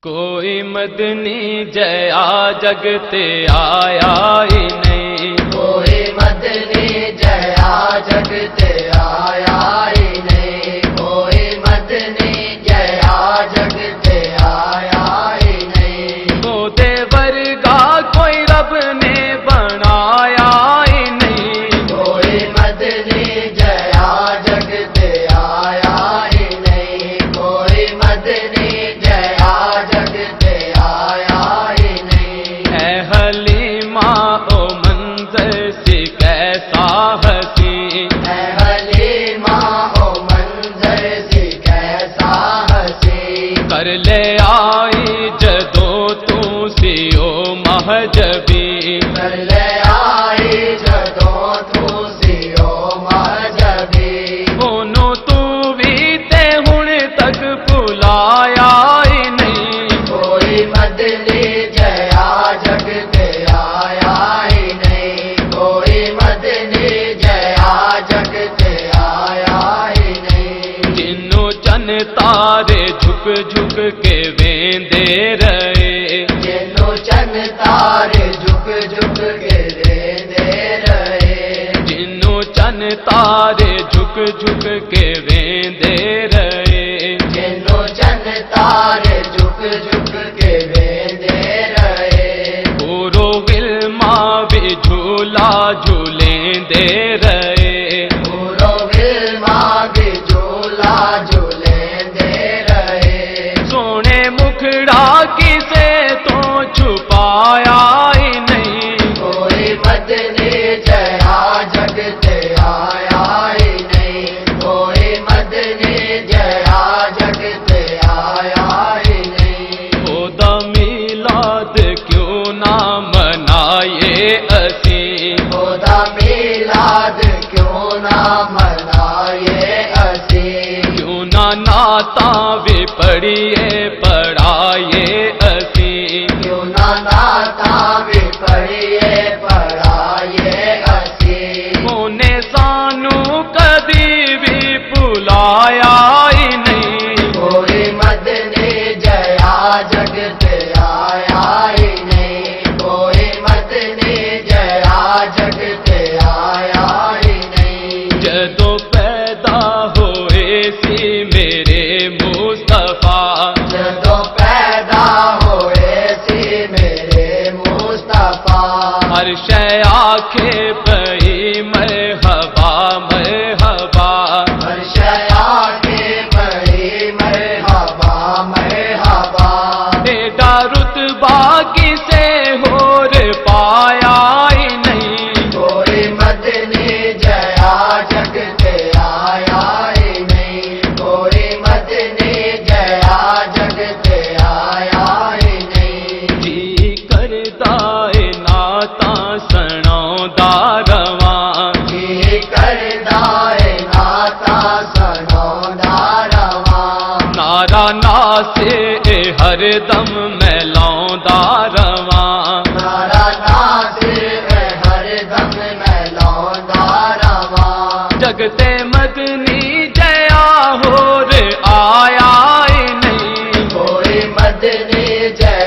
کوئی مدنی جیا جگتے آیا ہی نہیں، کوئی مدنی جیا جگتے آیا ہی نہیں، کوئی مدنی جیا جگتے آیا ہی نہیں، دے ورگا کوئی رب نے بنایا ہی نہیں، کوئی مدنی جیا جگتے آیا ہی نہیں، کوئی مدنی جیا جگتے آیا ہی نہیں، اے حلیمہ او منظر سی کیسا حسین، اے حلیمہ او منظر سی کیسا حسین، کر لے آئی جدوں تو سی او مہجبی، کر لے آئی جدوں تو سیو مہجبی، اونوں تو بھی تے ہن تک بھلایا ہی نہیں، کوئی مدنی جیا جگتے آیا ہی نہیں، کوئی مدنی جیا جگتے آیا ہی نہیں، جنوں چن تارے جھک جھک کے ویندے رہے، جنوں چند تارے جھک جھک کے دے رہے، جنوں چن تارے جھک جھک کے ویندے رہے، جنوں چند تارے جھک جھک کے دے رہے، پورو غلما بھی جھولا جھولیندے رہے، پورو علما بھی جھولا جھولیندے رہے، سونے مکھڑا کسے تو چھپایا ہی نہیں، کوئی مدنی جیا جگتے آیا ہی نہیں، کوئی مدنی جیا جگتے آیا ہی نہیں، خدا میلاد کیوں نہ منائے اسی، خدا میلاد کیوں نہ منائے اسی، کیوں نہ نعتاں بھی پڑھیے پڑھائیے اسی، کیوں نہ نعتاں بھی پڑھیے پڑھائیے اسی، انہیں سانو کبھی بھی بھلایا ہی نہیں، کوئی مدنی جیا جگتے آیا ہی نہیں، کوئی مدنی جیا جگتے آیا ہی نہیں، جدوں پیدا ہوئے سی میرے مصطفیٰ، جدوں پیدا ہوئے سی میرے مصطفیٰ، ہر شے آکھے پئی مرحبا مرحبا، ہر شیا کے بڑی مرحبا مرحبا، ایڈا رتبہ کسے ہور پایا ہی نہیں، کوئی مدنی جیا جگتے آیا ہی نہیں، کوئی مدنی جیا جگتے آیا ہی نہیں، جی کردا اے نعتاں سناوندا رواں، جی کردا اے نعتاں سناوندا رواں، نعرہ ناسے اے ہر دم میں لاوندا رواں، نعرہ ناصر اے ہر دم میں لاوندا رواں، جگتے مدنی جیا ہور آیا ہی نہیں، کوئی مدنی جیا